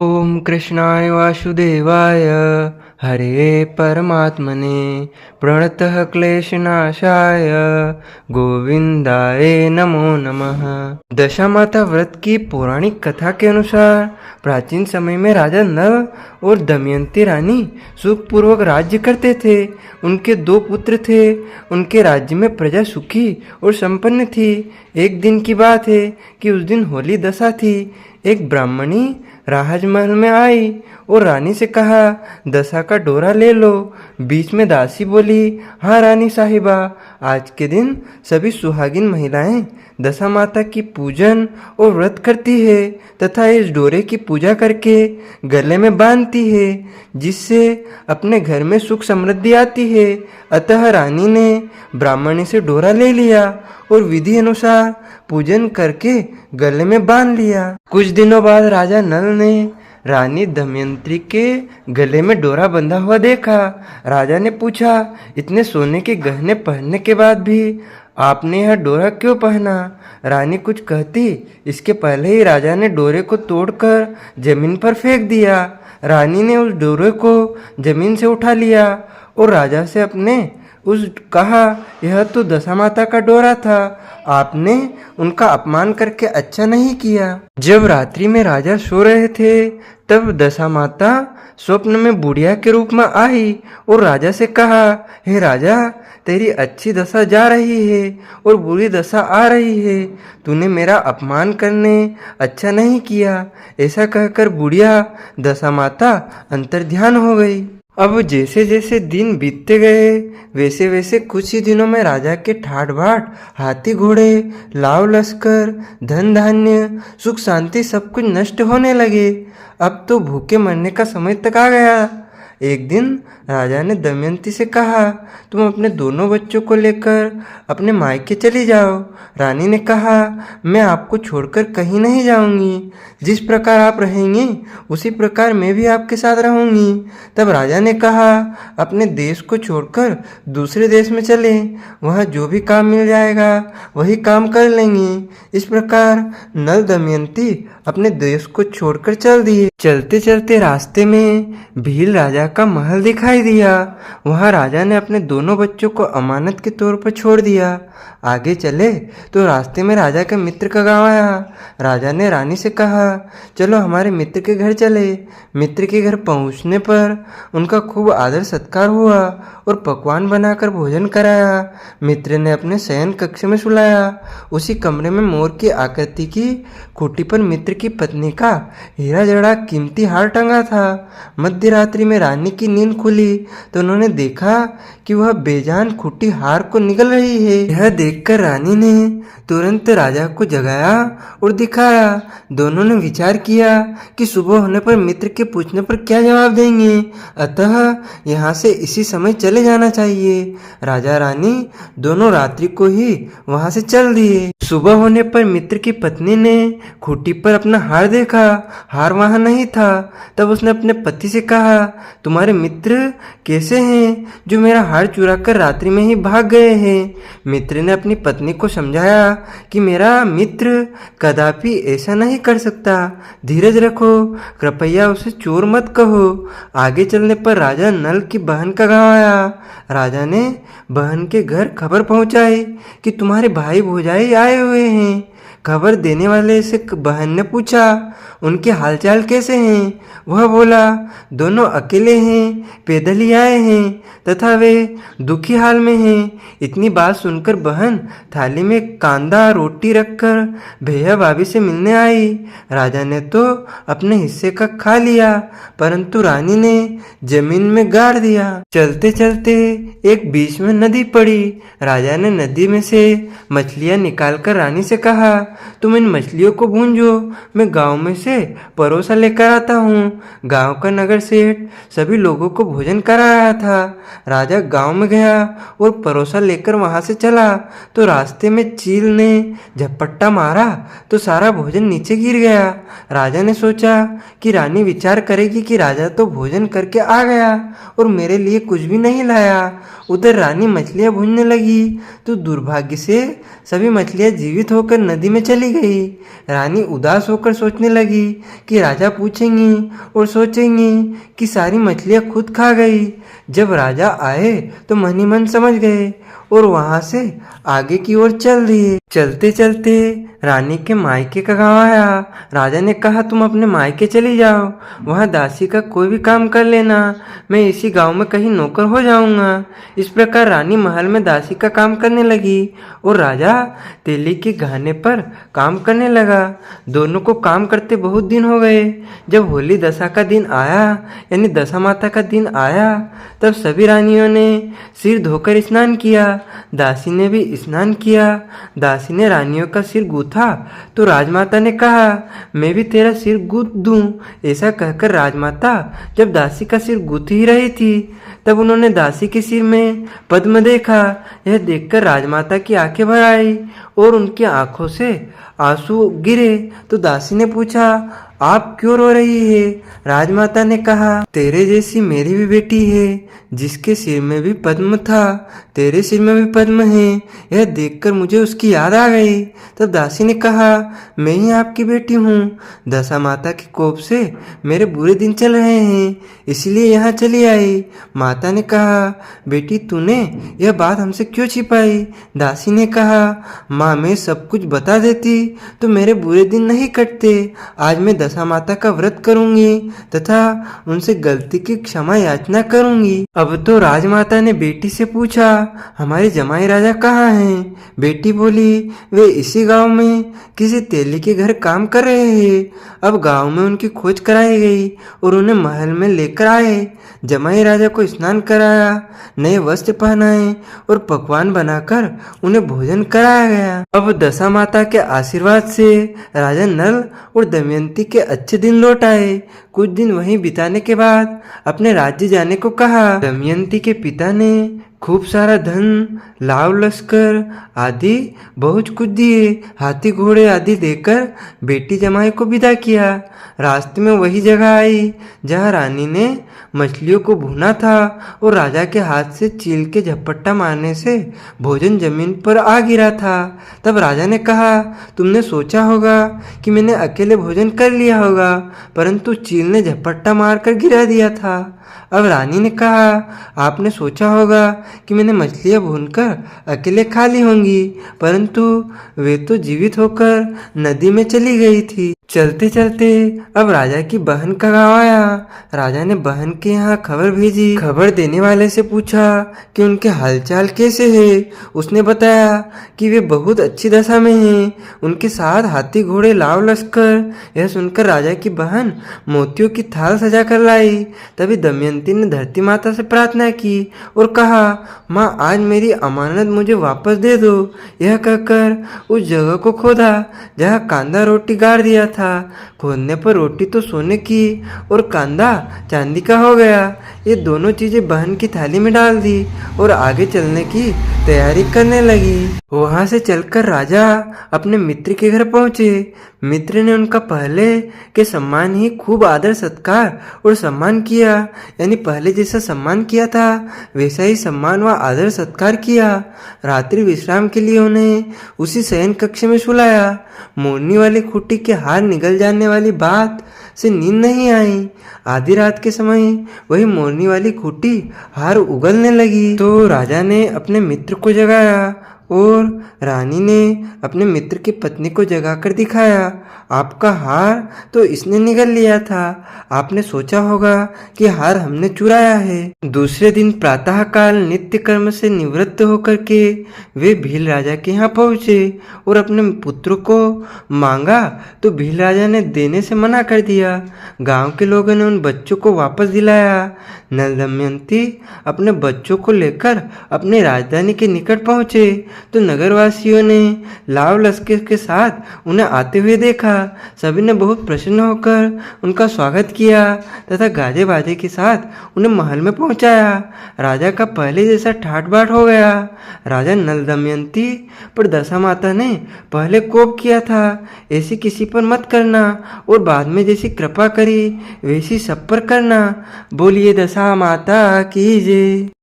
ओम कृष्णाय वासुदेवाय हरे परमात्मने प्रणतः क्लेशनाशाय गोविंदाय नमो नमः। दशामाता व्रत की पौराणिक कथा के अनुसार प्राचीन समय में राजा नल और दमयंती रानी सुखपूर्वक राज्य करते थे। उनके 2 पुत्र थे। उनके राज्य में प्रजा सुखी और संपन्न थी। एक दिन की बात है कि उस दिन होली दशा थी। एक ब्राह्मणी राजमहल में आई और रानी से कहा, दशा का डोरा ले लो। बीच में दासी बोली, हाँ रानी साहिबा, आज के दिन सभी सुहागिन महिलाएं दशा माता की पूजन और व्रत करती है तथा इस डोरे की पूजा करके गले में बांधती है, जिससे अपने घर में सुख समृद्धि आती है। अतः रानी ने ब्राह्मणी से डोरा ले लिया और विधि अनुसार पूजन करके गले में बांध लिया। कुछ दिनों बाद राजा नल ने रानी दमयंती के गले में डोरा बंधा हुआ देखा। राजा ने पूछा, इतने सोने के गहने पहनने के बाद भी आपने यह डोरा क्यों पहना? रानी कुछ कहती इसके पहले ही राजा ने डोरे को तोड़कर जमीन पर फेंक दिया। रानी ने उस डोरे को जमीन से उठा लिया और राजा से कहा, यह तो दशा माता का डोरा था, आपने उनका अपमान करके अच्छा नहीं किया। जब रात्रि में राजा सो रहे थे तब दशा माता स्वप्न में बुढ़िया के रूप में आई और राजा से कहा, हे राजा, तेरी अच्छी दशा जा रही है और बुरी दशा आ रही है, तूने मेरा अपमान करने अच्छा नहीं किया। ऐसा कहकर बुढ़िया दशा माता अंतर्ध्यान हो गई। अब जैसे जैसे दिन बीतते गए वैसे वैसे कुछ ही दिनों में राजा के ठाट बाट हाथी घोड़े लाव लश्कर धन धान्य सुख शांति सब कुछ नष्ट होने लगे। अब तो भूखे मरने का समय तक आ गया। एक दिन राजा ने दमयंती से कहा, तुम अपने दोनों बच्चों को लेकर अपने मायके चली जाओ। रानी ने कहा, मैं आपको छोड़कर कहीं नहीं जाऊंगी, जिस प्रकार आप रहेंगे उसी प्रकार मैं भी आपके साथ रहूंगी। तब राजा ने कहा, अपने देश को छोड़कर दूसरे देश में चले, वहाँ जो भी काम मिल जाएगा वही काम कर लेंगे। इस प्रकार नल दमयंती अपने देश को छोड़कर चल दिए। चलते चलते रास्ते में भील राजा का महल दिखाई दिया। वहाँ राजा ने अपने दोनों बच्चों को अमानत के तौर पर छोड़ दिया। आगे चले तो रास्ते में राजा के मित्र का गांव आया। राजा ने रानी से कहा, चलो हमारे मित्र के घर चले। मित्र के घर पहुंचने पर उनका खूब आदर सत्कार हुआ और पकवान बनाकर भोजन कराया। मित्र ने अपने शयन कक्ष में सुलाया। उसी कमरे में मोर की आकृति की खूंटी पर मित्र की पत्नी का हीरा जड़ा कीमती हार टंगा था। मध्य रात्रि में रानी की नींद खुली तो उन्होंने देखा कि वह बेजान खूंटी हार को निगल रही है। यह देखकर रानी ने तुरंत राजा को जगाया और दिखाया। दोनों ने विचार किया कि सुबह होने पर मित्र के पूछने पर क्या जवाब देंगे, अतः यहाँ से इसी समय चले जाना चाहिए। राजा रानी दोनों रात्रि को ही वहाँ से चल दिए। सुबह होने पर मित्र की पत्नी ने खूंटी पर अपना हार देखा। हार वहाँ नहीं था। तब उसने अपने पति से कहा, तुम्हारे मित्र कैसे हैं जो मेरा हार चुरा कर रात्रि में ही भाग गए हैं? मित्र ने अपनी पत्नी को समझाया कि मेरा मित्र कदापि ऐसा नहीं कर सकता, धीरज रखो, कृपया उसे चोर मत कहो। आगे चलने पर राजा नल की बहन का गांव आया। राजा ने बहन के घर खबर पहुंचाई कि तुम्हारे भाई भौजाई आए हुए हैं। खबर देने वाले से बहन ने पूछा, उनके हालचाल कैसे हैं? वह बोला, दोनों अकेले हैं, पैदल ही आए हैं तथा वे दुखी हाल में हैं। इतनी बात सुनकर बहन थाली में कांदा रोटी रखकर भैया भाभी से मिलने आई। राजा ने तो अपने हिस्से का खा लिया, परंतु रानी ने जमीन में गाड़ दिया। चलते चलते एक बीच में नदी पड़ी। राजा ने नदी में से मछलियां निकालकर रानी से कहा, तुम इन मछलियों को भूंजो, मैं गांव में से परोसा लेकर आता हूँ। गांव का नगर सेठ सभी लोगों को भोजन करा रहा था। राजा गांव में गया और परोसा लेकर वहां से चला तो रास्ते में चील ने झपट्टा मारा तो सारा भोजन नीचे गिर गया। राजा ने सोचा कि रानी विचार करेगी कि राजा तो भोजन करके आ गया और मेरे लिए कुछ भी नहीं लाया। उधर रानी मछलियां भूनने लगी तो दुर्भाग्य से सभी मछलियां जीवित होकर नदी में चली गई। रानी उदास होकर सोचने लगी कि राजा पूछेंगी और सोचेंगी कि सारी मछलियां खुद खा गई। जब राजा आए तो मन ही मन समझ गए और वहां से आगे की ओर चल दिए। चलते चलते रानी के मायके का गांव आया। राजा ने कहा, तुम अपने मायके चली जाओ, वहां दासी का कोई भी काम कर लेना, मैं इसी गांव में कहीं नौकर हो जाऊंगा। इस प्रकार रानी महल में दासी का काम करने लगी और राजा तेली के गहने पर काम करने लगा। दोनों को काम करते बहुत दिन हो गए। जब होली दशा का दिन आया, यानी दशा माता का दिन आया, तब सभी रानियों ने सिर धोकर स्नान किया। दासी ने भी स्नान किया। दासी ने रानियों का सिर गूथा तो राजमाता ने कहा, मैं भी तेरा सिर गूथ दूं। ऐसा कहकर राजमाता जब दासी का सिर गूथ ही रही थी, तब उन्होंने दासी के सिर में पद्म देखा। यह देखकर राजमाता की आंखें भर आई और उनकी आंखों से आंसू गिरे। तो दासी ने पूछा, आप क्यों रो रही है? राजमाता ने कहा, तेरे जैसी मेरी भी बेटी है जिसके सिर में भी पद्म था, तेरे सिर में भी पद्म है। यह देखकर मुझे उसकी याद आ गई। तब दासी ने कहा, मैं ही आपकी बेटी हूँ। दशा माता के कोप से मेरे बुरे दिन चल रहे हैं, इसलिए यहाँ चली आई। माता ने कहा, बेटी तूने यह बात हमसे क्यों छिपाई? दासी ने कहा, माँ मैं सब कुछ बता देती तो मेरे बुरे दिन नहीं कटते। आज मैं दशा माता का व्रत करूंगी तथा उनसे गलती की क्षमा याचना करूंगी। अब तो राजमाता ने बेटी से पूछा, हमारे जमाई राजा कहाँ हैं? बेटी बोली, वे इसी गांव में किसी तेली के घर काम कर रहे हैं। अब गांव में उनकी खोज कराई गई और उन्हें महल में लेकर आए। जमाई राजा को स्नान कराया, नए वस्त्र पहनाए और पकवान बनाकर उन्हें भोजन कराया गया। अब दशा माता के आशीर्वाद से राजा नल और दमयंती के अच्छे दिन लौट आए। कुछ दिन वहीं बिताने के बाद अपने राज्य जाने को कहा। दमयंती के पिता ने खूब सारा धन, लाव लश्कर आदि बहुत कुछ दिए, हाथी घोड़े आदि देकर बेटी जमाई को विदा किया। रास्ते में वही जगह आई जहाँ रानी ने मछलियों को भुना था और राजा के हाथ से चील के झपट्टा मारने से भोजन जमीन पर आ गिरा था। तब राजा ने कहा, तुमने सोचा होगा कि मैंने अकेले भोजन कर लिया होगा, परंतु चील ने झपट्टा मारकर गिरा दिया था। अब रानी ने कहा, आपने सोचा होगा कि मैंने मछलियां भूनकर अकेले खा ली होंगी, परंतु वे तो जीवित होकर नदी में चली गई थी। चलते चलते अब राजा की बहन का गांव आया। राजा ने बहन के यहाँ खबर भेजी। खबर देने वाले से पूछा कि उनके हालचाल कैसे है। उसने बताया कि वे बहुत अच्छी दशा में हैं, उनके साथ हाथी घोड़े लाव लश्कर। यह सुनकर राजा की बहन मोतियों की थाल सजा कर लाई। तभी दमयंती ने धरती माता से प्रार्थना की और कहा, माँ आज मेरी अमानत मुझे वापस दे दो। यह कहकर उस जगह को खोदा जहाँ कांदा रोटी गाड़ दिया था। खोदने पर रोटी तो सोने की और कांदा चांदी का हो गया। ये दोनों चीजें बहन की थाली में डाल दी और आगे चलने की तैयारी करने लगी। वहां से चलकर राजा अपने मित्र के घर पहुंचे। मित्र ने उनका पहले के सम्मान ही खूब आदर सत्कार और सम्मान किया, यानी पहले जैसा सम्मान किया था वैसा ही सम्मान व आदर सत्कार किया। रात्रि विश्राम के लिए उन्हें उसी शयन कक्ष में सुलाया। मोरनी वाली खूंटी के हार निगल जाने वाली बात से नींद नहीं आई। आधी रात के समय वही मोरनी वाली खूंटी हार उगलने लगी तो राजा ने अपने मित्र को जगाया और रानी ने अपने मित्र की पत्नी को जगाकर दिखाया। आपका हार तो इसने निगल लिया था, आपने सोचा होगा कि हार हमने चुराया है। दूसरे दिन प्रातः काल नित्य कर्म से निवृत्त होकर के वे भील राजा के यहाँ पहुँचे और अपने पुत्र को मांगा तो भील राजा ने देने से मना कर दिया। गांव के लोगों ने उन बच्चों को वापस दिलाया। नल दमयंती अपने बच्चों को लेकर अपने राजधानी के निकट पहुँचे तो नगरवासियों ने लाव लश्कर के साथ उन्हें आते हुए देखा। सभी ने बहुत प्रसन्न होकर उनका स्वागत किया तथा गाजे बाजे के साथ उन्हें महल में पहुंचाया। राजा का पहले जैसा ठाट बाट हो गया। राजा नल दमयंती पर दशा माता ने पहले कोप किया था, ऐसी किसी पर मत करना और बाद में जैसी कृपा करी वैसी सब पर करना। बोलिए दशा माता की जय।